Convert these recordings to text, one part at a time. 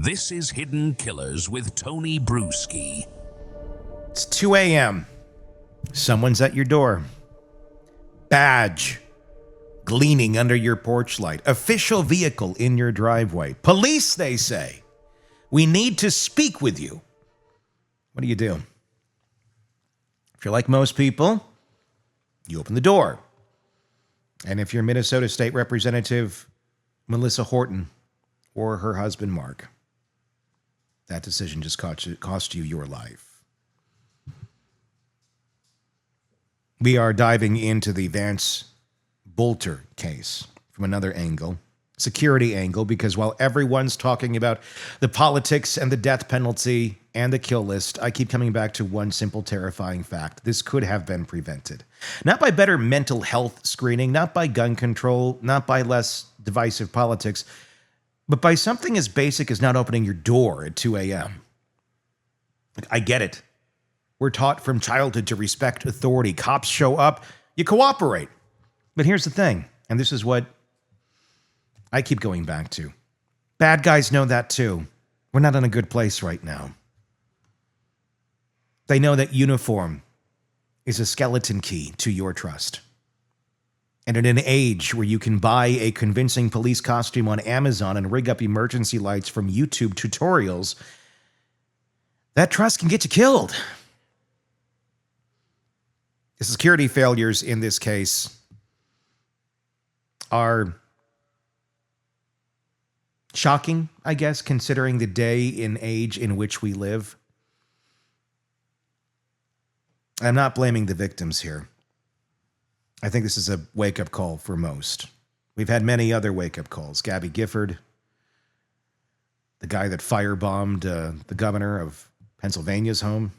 This is Hidden Killers with Tony Bruschi. It's 2 a.m. Someone's at your door. Badge gleaming under your porch light. Official vehicle in your driveway. Police, they say. We need to speak with you. What do you do? If you're like most people, you open the door. And if you're Minnesota State Representative Melissa Hortman or her husband Mark, that decision just cost you your life. We are diving into the Vance Boelter case from another angle, security angle, because while everyone's talking about the politics and the death penalty and the kill list, I keep coming back to one simple, terrifying fact. This could have been prevented. Not by better mental health screening, not by gun control, not by less divisive politics, but by something as basic as not opening your door at 2 a.m. I get it. We're taught from childhood to respect authority. Cops show up, you cooperate. But here's the thing, and this is what I keep going back to. Bad guys know that too. We're not in a good place right now. They know that uniform is a skeleton key to your trust. And in an age where you can buy a convincing police costume on Amazon and rig up emergency lights from YouTube tutorials, that trust can get you killed. The security failures in this case are shocking, I guess, considering the day and age in which we live. I'm not blaming the victims here. I think this is a wake-up call for most. We've had many other wake-up calls. Gabby Gifford, the guy that firebombed the governor of Pennsylvania's home.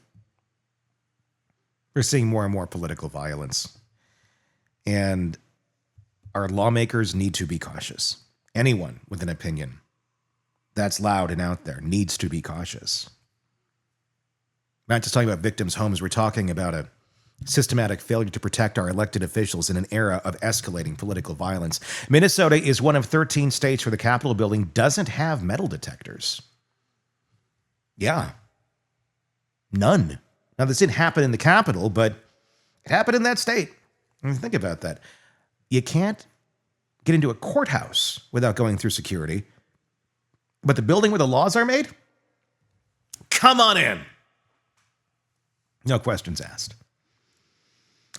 We're seeing more and more political violence. And our lawmakers need to be cautious. Anyone with an opinion that's loud and out there needs to be cautious. We're not just talking about victims' homes. We're talking about a systematic failure to protect our elected officials in an era of escalating political violence. Minnesota is one of 13 states where the Capitol building doesn't have metal detectors. Yeah. None. Now, this didn't happen in the Capitol, but it happened in that state. I mean, think about that. You can't get into a courthouse without going through security, but the building where the laws are made? Come on in. No questions asked.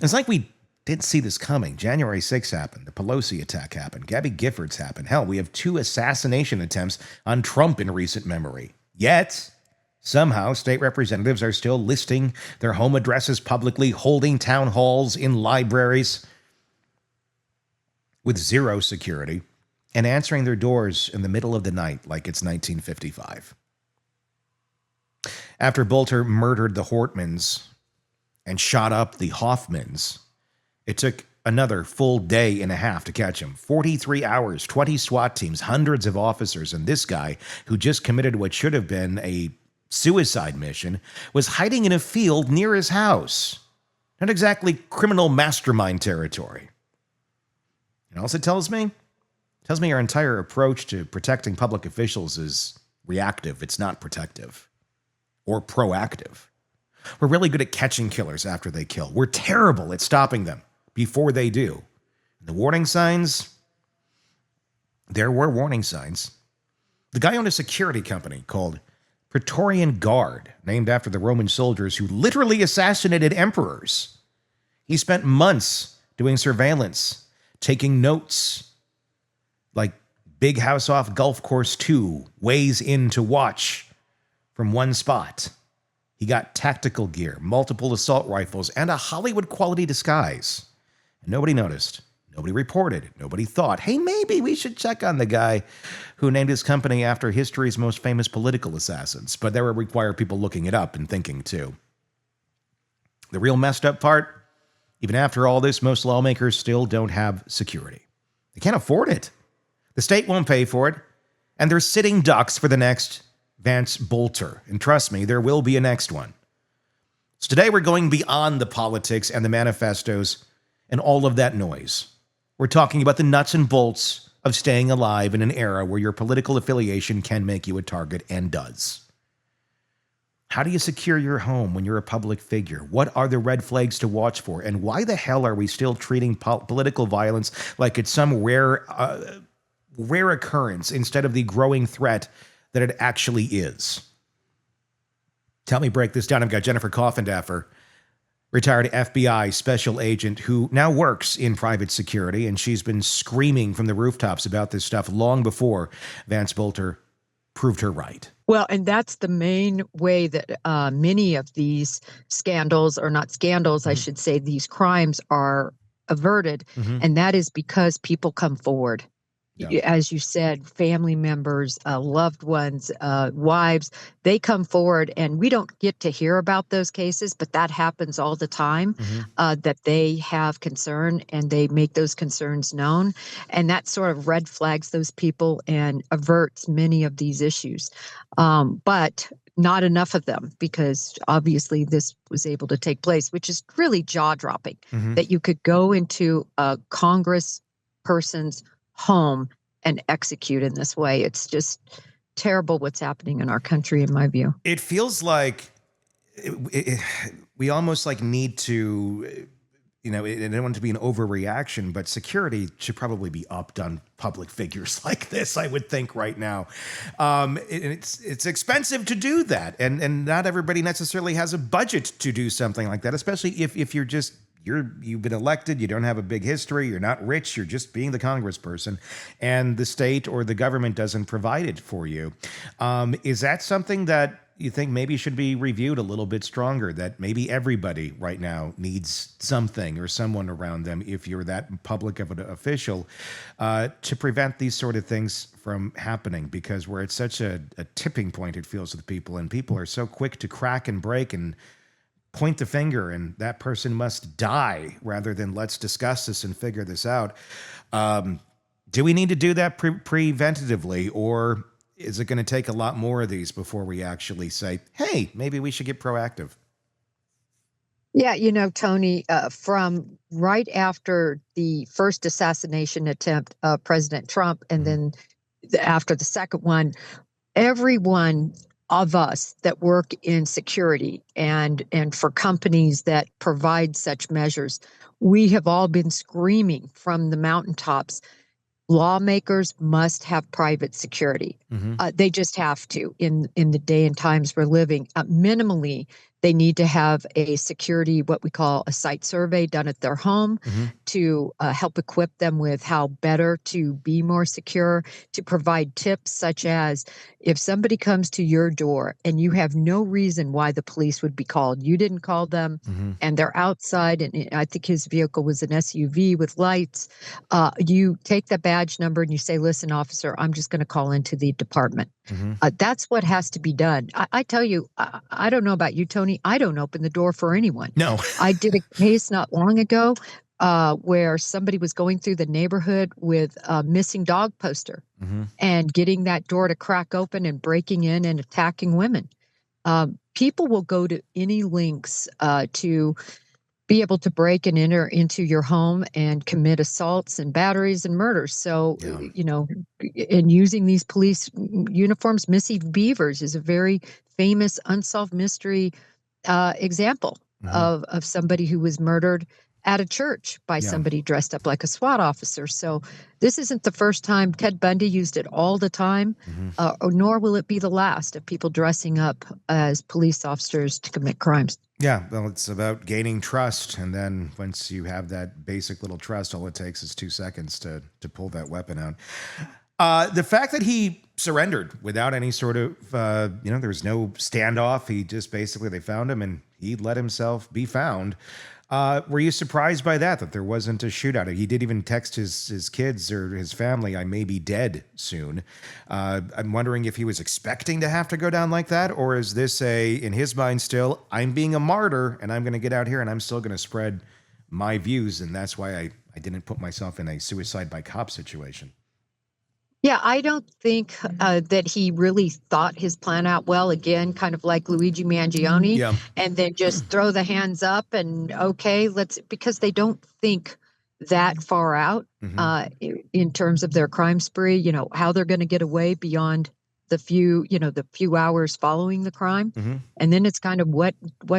It's like we didn't see this coming. January 6th happened. The Pelosi attack happened. Gabby Gifford's happened. Hell, we have 2 assassination attempts on Trump in recent memory. Yet, somehow, state representatives are still listing their home addresses publicly, holding town halls in libraries with zero security, and answering their doors in the middle of the night like it's 1955. After Boelter murdered the Hortmans and shot up the Hoffmans, it took another full day and a half to catch him. 43 hours, 20 SWAT teams, hundreds of officers, and this guy, who just committed what should have been a suicide mission, was hiding in a field near his house. Not exactly criminal mastermind territory. You know what else it tells me? It tells me our entire approach to protecting public officials is reactive. It's not protective or proactive. We're really good at catching killers after they kill. We're terrible at stopping them before they do. The warning signs, there were warning signs. The guy owned a security company called Praetorian Guard, named after the Roman soldiers who literally assassinated emperors. He spent months doing surveillance, taking notes, like Big House Off Golf Course 2, ways in to watch from one spot. He got tactical gear, multiple assault rifles, and a Hollywood-quality disguise. And nobody noticed. Nobody reported. Nobody thought, hey, maybe we should check on the guy who named his company after history's most famous political assassins. But that would require people looking it up and thinking, too. The real messed up part, even after all this, most lawmakers still don't have security. They can't afford it. The state won't pay for it. And they're sitting ducks for the next Vance Boelter. And trust me, there will be a next one. So today we're going beyond the politics and the manifestos and all of that noise. We're talking about the nuts and bolts of staying alive in an era where your political affiliation can make you a target and does. How do you secure your home when you're a public figure? What are the red flags to watch for? And why the hell are we still treating political violence like it's some rare occurrence instead of the growing threat that it actually is? To help me break this down, I've got Jennifer Coffendaffer, retired FBI special agent who now works in private security, and she's been screaming from the rooftops about this stuff long before Vance Boelter proved her right. Well, and that's the main way that many of these scandals, or not scandals, I should say, these crimes are averted. And that is because people come forward. Yeah. As you said, family members, loved ones, wives, they come forward, and we don't get to hear about those cases, but that happens all the time, that they have concern and they make those concerns known. And that sort of red flags those people and averts many of these issues. But not enough of them, because obviously this was able to take place, which is really jaw-dropping, that you could go into a Congress person's home and execute in this way. It's just terrible what's happening in our country, in my view. It feels like we almost like need to, I don't want it to be an overreaction, but security should probably be upped on public figures like this, I would think right now. It's expensive to do that. And not everybody necessarily has a budget to do something like that, especially if you've been elected, you don't have a big history, you're not rich, you're just being the congressperson, and the state or the government doesn't provide it for you. Is that something that you think maybe should be reviewed a little bit stronger, that maybe everybody right now needs something or someone around them, if you're that public of an official, to prevent these sort of things from happening? Because we're at such a tipping point, it feels, with people, and people are so quick to crack and break and point the finger, and that person must die, rather than let's discuss this and figure this out. Do we need to do that preventatively, or is it going to take a lot more of these before we actually say, hey, maybe we should get proactive? Yeah, Tony, from right after the first assassination attempt of President Trump, and then after the second one, everyone of us that work in security and for companies that provide such measures, we have all been screaming from the mountaintops, lawmakers must have private security. They just have to in the day and times we're living. Minimally, they need to have a security, what we call a site survey, done at their home to help equip them with how better to be more secure, to provide tips such as, if somebody comes to your door and you have no reason why the police would be called, you didn't call them, and they're outside, and I think his vehicle was an SUV with lights, you take the badge number and you say, listen, officer, I'm just going to call into the department. That's what has to be done. I tell you, I don't know about you, Tony, I don't open the door for anyone. No. I did a case not long ago where somebody was going through the neighborhood with a missing dog poster and getting that door to crack open and breaking in and attacking women. People will go to any lengths to be able to break and enter into your home and commit assaults and batteries and murders. So, and using these police uniforms, Missy Beavers is a very famous unsolved mystery example of somebody who was murdered at a church by somebody dressed up like a SWAT officer. So this isn't the first time. Ted Bundy used it all the time, nor will it be the last of people dressing up as police officers to commit crimes. Yeah, well, it's about gaining trust. And then once you have that basic little trust, all it takes is 2 seconds to pull that weapon out. The fact that he surrendered without any sort of, there was no standoff. He just basically, they found him and he let himself be found. Were you surprised by that there wasn't a shootout? He did even text his kids or his family, I may be dead soon. I'm wondering if he was expecting to have to go down like that, or is this in his mind still, I'm being a martyr and I'm going to get out here and I'm still going to spread my views, and that's why I didn't put myself in a suicide by cop situation. Yeah, I don't think that he really thought his plan out well. Again, kind of like Luigi Mangione, and then just throw the hands up and okay, because they don't think that far out in terms of their crime spree, how they're going to get away beyond the few hours following the crime. And then it's kind of what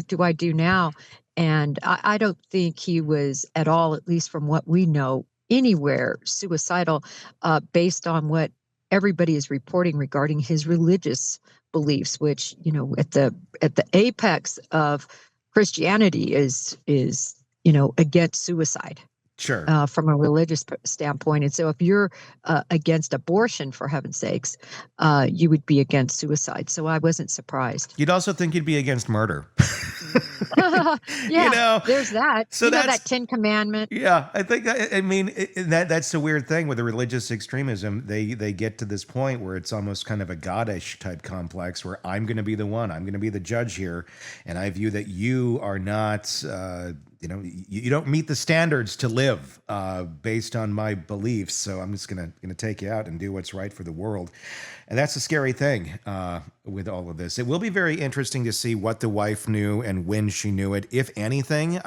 do I do now? And I don't think he was at all, at least from what we know, anywhere suicidal, based on what everybody is reporting regarding his religious beliefs, which, at the apex of Christianity is against suicide. Sure. From a religious standpoint. And so if you're against abortion, for heaven's sakes, you would be against suicide. So I wasn't surprised. You'd also think you'd be against murder. Yeah, there's that. So that's that 10 Commandment. Yeah, I think, that's the weird thing with the religious extremism. They get to this point where it's almost kind of a goddish type complex where I'm going to be the one, I'm going to be the judge here. And I view that you are not, you don't meet the standards to live based on my beliefs. So I'm just going to take you out and do what's right for the world. And that's a scary thing with all of this. It will be very interesting to see what the wife knew and when she knew it, if anything.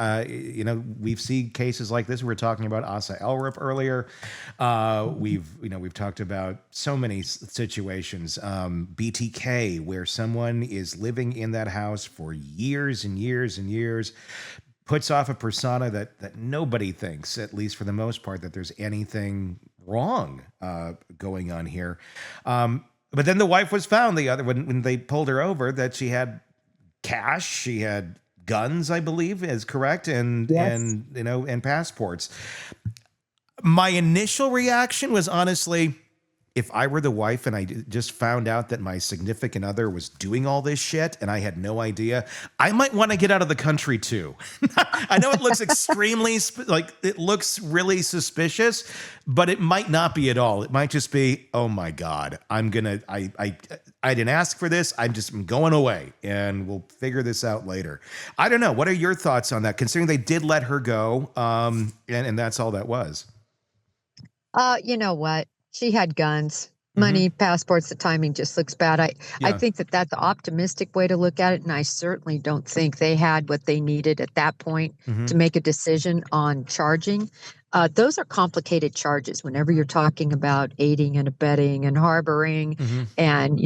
We've seen cases like this. We were talking about Asa Elrup earlier. We've talked about so many situations. BTK, where someone is living in that house for years and years and years, puts off a persona that nobody thinks, at least for the most part, that there's anything wrong going on here. But then the wife was found when they pulled her over, that she had cash, she had guns, I believe is correct, and passports. My initial reaction was, honestly, if I were the wife and I just found out that my significant other was doing all this shit and I had no idea, I might want to get out of the country too. I know it looks it looks really suspicious, but it might not be at all. It might just be, oh my God, I didn't ask for this. I'm going away and we'll figure this out later. I don't know. What are your thoughts on that, considering they did let her go and that's all that was? You know what? She had guns, money, passports. The timing just looks bad. I think that's the optimistic way to look at it. And I certainly don't think they had what they needed at that point to make a decision on charging. Those are complicated charges whenever you're talking about aiding and abetting and harboring and,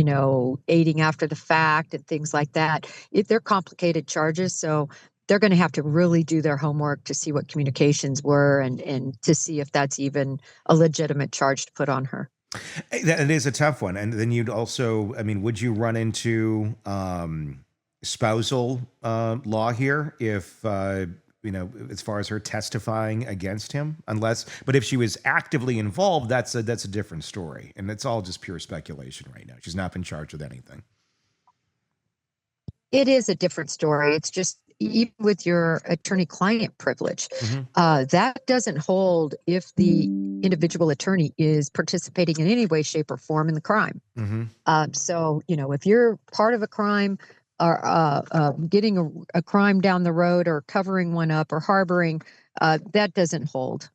aiding after the fact and things like that. They're complicated charges. So they're going to have to really do their homework to see what communications were and to see if that's even a legitimate charge to put on her. It is a tough one. And then you'd also, would you run into spousal law here if, as far as her testifying against him? But if she was actively involved, that's a different story. And it's all just pure speculation right now. She's not been charged with anything. It is a different story. It's just, even with your attorney-client privilege, that doesn't hold if the individual attorney is participating in any way, shape, or form in the crime. So, if you're part of a crime or getting a crime down the road or covering one up or harboring, that doesn't hold.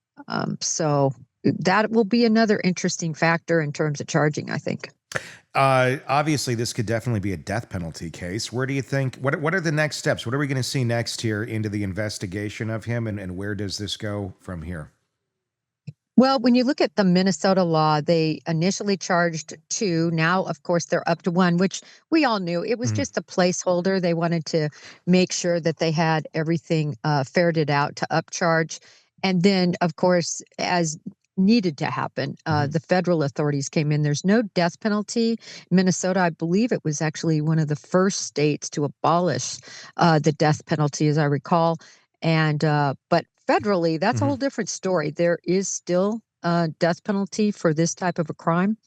So that will be another interesting factor in terms of charging, I think. Obviously, this could definitely be a death penalty case. Where do you think, what are the next steps? What are we going to see next here into the investigation of him, and where does this go from here? Well, when you look at the Minnesota law, they initially charged 2. Now, of course, they're up to 1, which we all knew. It was just a placeholder. They wanted to make sure that they had everything ferreted out to upcharge. And then, of course, as needed to happen, the federal authorities came in. There's no death penalty. Minnesota, I believe it was actually one of the first states to abolish the death penalty, as I recall. And but federally, that's a whole different story. There is still a death penalty for this type of a crime.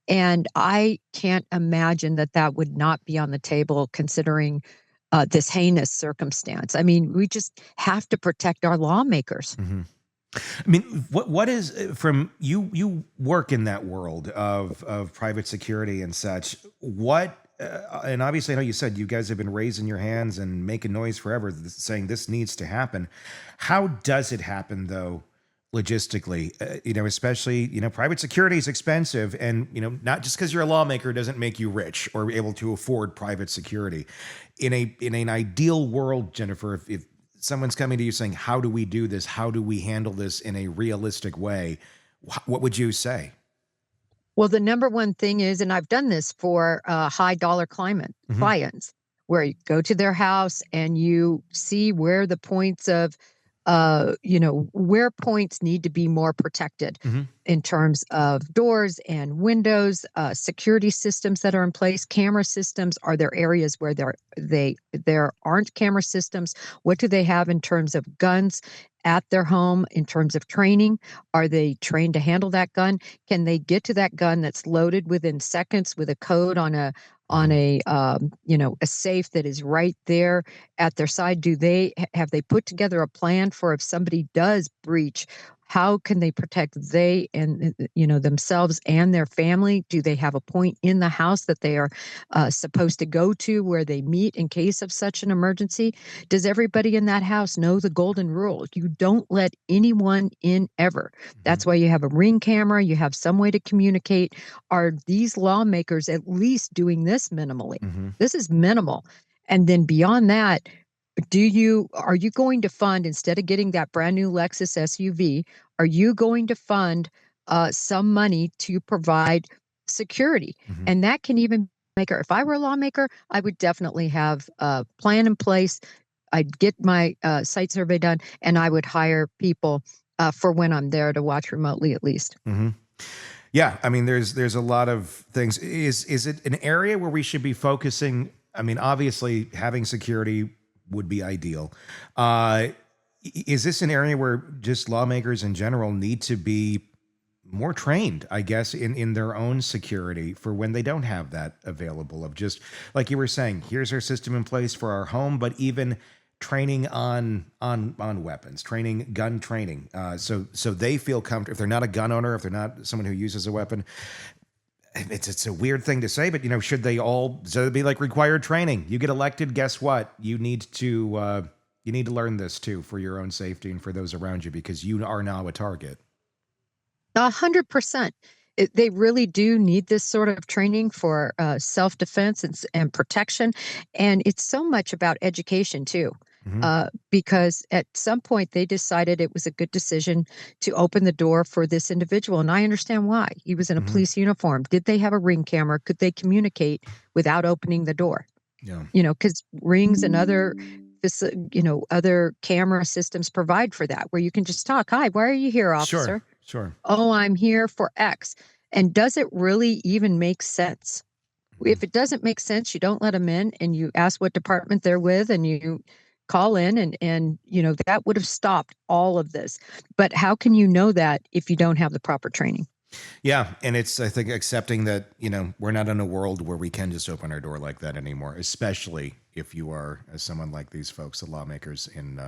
And I can't imagine that would not be on the table, considering this heinous circumstance. We just have to protect our lawmakers. What is, from you work in that world of private security and such, and obviously I know you said you guys have been raising your hands and making noise forever saying this needs to happen. How does it happen though, logistically? Especially, private security is expensive, and, not just because you're a lawmaker doesn't make you rich or able to afford private security. In an ideal world, Jennifer, if someone's coming to you saying, how do we do this? How do we handle this in a realistic way? What would you say? Well, the number one thing is, and I've done this for high dollar clients, where you go to their house and you see where the points of, where points need to be more protected in terms of doors and windows, security systems that are in place, camera systems. Are there areas where there aren't camera systems? What do they have in terms of guns at their home, in terms of training? Are they trained to handle that gun? Can they get to that gun that's loaded within seconds with a code on a a safe that is right there at their side? Have they put together a plan for if somebody does breach? How can they protect themselves and their family? Do they have a point in the house that they are supposed to go to where they meet in case of such an emergency? Does everybody in that house know the golden rule? You don't let anyone in ever. That's why you have a Ring camera. You have some way to communicate. Are these lawmakers at least doing this minimally? This is minimal. And then beyond that, are you going to fund, instead of getting that brand new Lexus SUV, are you going to fund some money to provide security? And that can even make her, if I were a lawmaker, I would definitely have a plan in place. I'd get my site survey done, and I would hire people for when I'm there to watch remotely, at least. Yeah, I mean, there's a lot of things. Is it an area where we should be focusing? I mean, obviously, having security would be ideal. Is this an area where just lawmakers in general need to be more trained, I guess, in their own security for when they don't have that available? Of just, like you were saying, here's our system in place for our home, but even training on weapons, gun training, so they feel comfortable. If they're not a gun owner, if they're not someone who uses a weapon, it's a weird thing to say, but should they be like required training? You get elected, guess what? You need to learn this too, for your own safety and for those around you, because you are now a target. 100%. They really do need this sort of training for self-defense and protection. And it's so much about education too. Because at some point they decided it was a good decision to open the door for this individual. And I understand why. He was in a police uniform. Did they have a Ring camera? Could they communicate without opening the door? Yeah. Because Rings and other camera systems provide for that, where you can just talk. Hi, why are you here, officer? Sure. Oh, I'm here for X. And does it really even make sense? If it doesn't make sense, you don't let them in, and you ask what department they're with, and you call in, and that would have stopped all of this. But how can you know that if you don't have the proper training? Yeah, and it's, I think, accepting that we're not in a world where we can just open our door like that anymore, especially if you are someone like these folks, the lawmakers in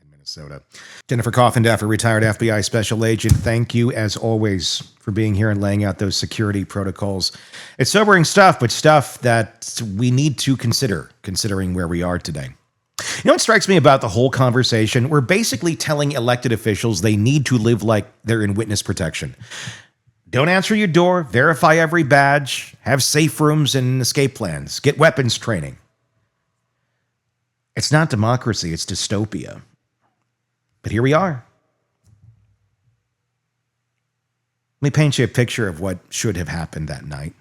Minnesota. Jennifer Coffindaffer, retired FBI special agent, thank you as always for being here and laying out those security protocols. It's sobering stuff, but stuff that we need to considering where we are today. What strikes me about the whole conversation? We're basically telling elected officials they need to live like they're in witness protection. Don't answer your door, verify every badge, have safe rooms and escape plans, get weapons training. It's not democracy, it's dystopia. But here we are. Let me paint you a picture of what should have happened that night.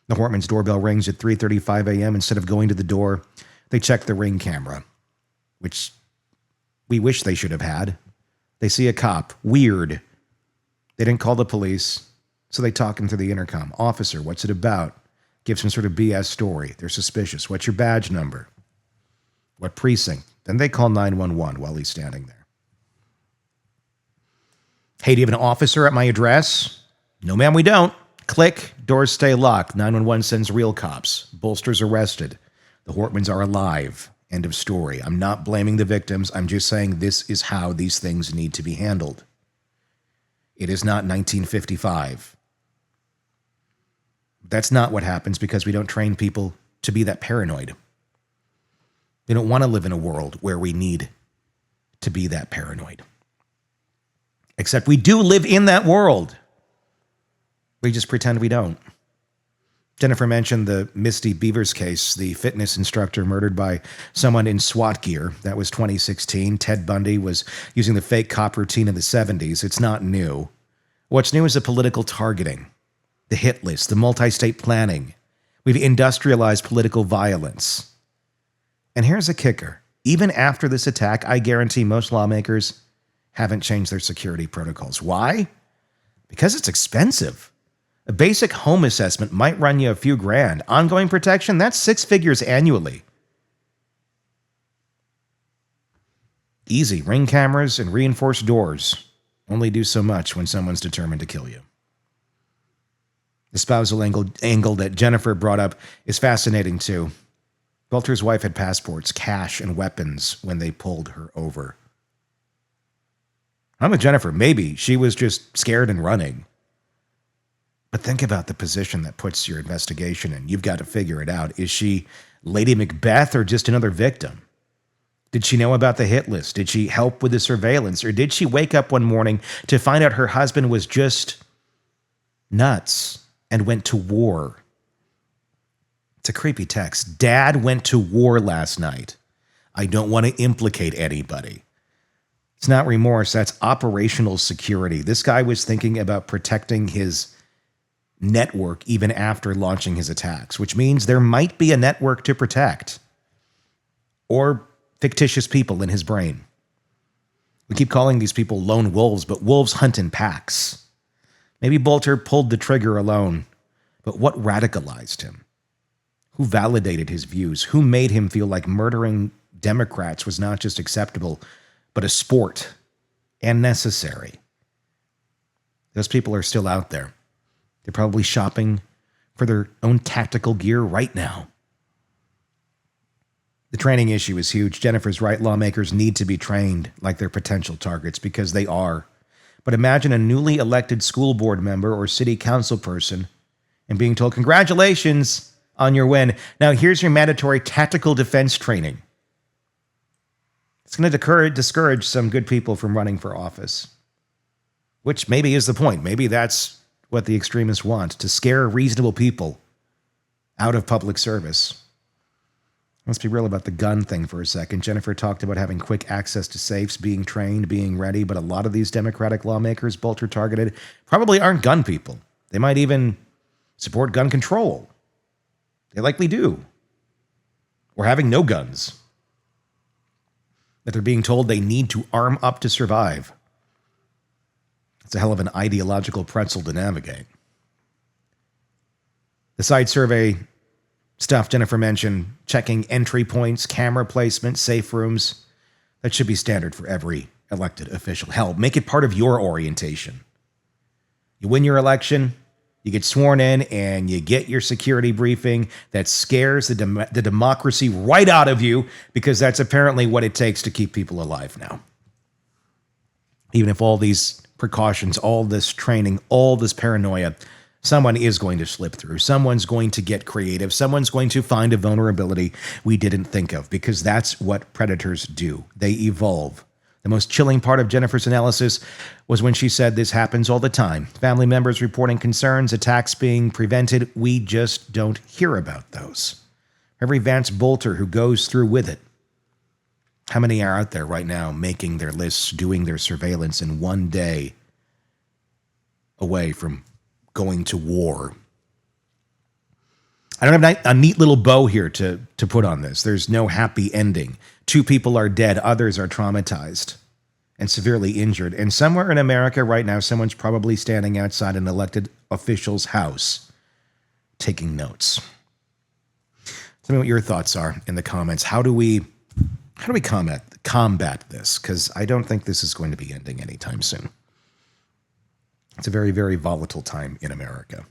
The Hortman's doorbell rings at 3:35 a.m. Instead of going to the door, they check the Ring camera, which we wish they should have had. They see a cop. Weird. They didn't call the police, so they talk him through the intercom. Officer, what's it about? Give some sort of BS story. They're suspicious. What's your badge number? What precinct? Then they call 911 while he's standing there. Hey, do you have an officer at my address? No, ma'am, we don't. Click. Doors stay locked. 911 sends real cops. Bolster's arrested. The Hortmans are alive. End of story. I'm not blaming the victims. I'm just saying this is how these things need to be handled. It is not 1955. That's not what happens because we don't train people to be that paranoid. They don't want to live in a world where we need to be that paranoid. Except we do live in that world. We just pretend we don't. Jennifer mentioned the Misty Beavers case, the fitness instructor murdered by someone in SWAT gear. That was 2016. Ted Bundy was using the fake cop routine in the 70s. It's not new. What's new is the political targeting, the hit list, the multi-state planning. We've industrialized political violence. And here's a kicker. Even after this attack, I guarantee most lawmakers haven't changed their security protocols. Why? Because it's expensive. A basic home assessment might run you a few grand. Ongoing protection, that's 6 figures annually. Easy. Ring cameras and reinforced doors only do so much when someone's determined to kill you. The spousal angle that Jennifer brought up is fascinating too. Boelter's wife had passports, cash, and weapons when they pulled her over. I'm with Jennifer. Maybe she was just scared and running. But think about the position that puts your investigation in. You've got to figure it out. Is she Lady Macbeth or just another victim? Did she know about the hit list? Did she help with the surveillance? Or did she wake up one morning to find out her husband was just nuts and went to war? It's a creepy text. Dad went to war last night. I don't want to implicate anybody. It's not remorse. That's operational security. This guy was thinking about protecting his network even after launching his attacks, which means there might be a network to protect or fictitious people in his brain. We keep calling these people lone wolves, but wolves hunt in packs. Maybe Boelter pulled the trigger alone, but what radicalized him? Who validated his views? Who made him feel like murdering Democrats was not just acceptable, but a sport and necessary? Those people are still out there. They're probably shopping for their own tactical gear right now. The training issue is huge. Jennifer's right. Lawmakers need to be trained like they're potential targets because they are. But imagine a newly elected school board member or city council person and being told, congratulations on your win. Now here's your mandatory tactical defense training. It's going to discourage some good people from running for office, which maybe is the point. Maybe that's what the extremists want, to scare reasonable people out of public service. Let's be real about the gun thing for a second. Jennifer talked about having quick access to safes, being trained, being ready, but a lot of these Democratic lawmakers Boelter targeted probably aren't gun people. They might even support gun control. They likely do. Or having no guns. That they're being told they need to arm up to survive. It's a hell of an ideological pretzel to navigate. The side survey stuff Jennifer mentioned, checking entry points, camera placement, safe rooms, that should be standard for every elected official. Hell, make it part of your orientation. You win your election, you get sworn in, and you get your security briefing that scares the democracy right out of you, because that's apparently what it takes to keep people alive now. Even if all these precautions, all this training, all this paranoia, someone is going to slip through. Someone's going to get creative. Someone's going to find a vulnerability we didn't think of, because that's what predators do. They evolve. The most chilling part of Jennifer's analysis was when she said this happens all the time. Family members reporting concerns, attacks being prevented. We just don't hear about those. Every Vance Boelter who goes through with it. How many are out there right now making their lists, doing their surveillance, in one day away from going to war? I don't have a neat little bow here to put on this. There's no happy ending. 2 people are dead. Others are traumatized and severely injured. And somewhere in America right now, someone's probably standing outside an elected official's house taking notes. Tell me what your thoughts are in the comments. How do we combat this? Because I don't think this is going to be ending anytime soon. It's a very, very volatile time in America.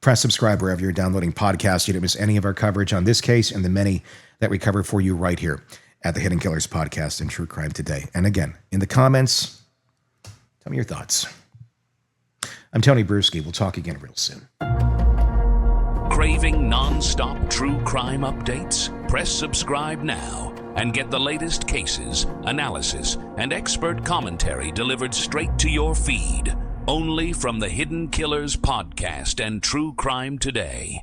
Press subscribe wherever you're downloading podcasts. You don't miss any of our coverage on this case and the many that we cover for you right here at the Hidden Killers Podcast and True Crime Today. And again, in the comments, tell me your thoughts. I'm Tony Bruschi. We'll talk again real soon. Craving non-stop true crime updates? Press subscribe now and get the latest cases, analysis, and expert commentary delivered straight to your feed. Only from the Hidden Killers podcast and True Crime Today.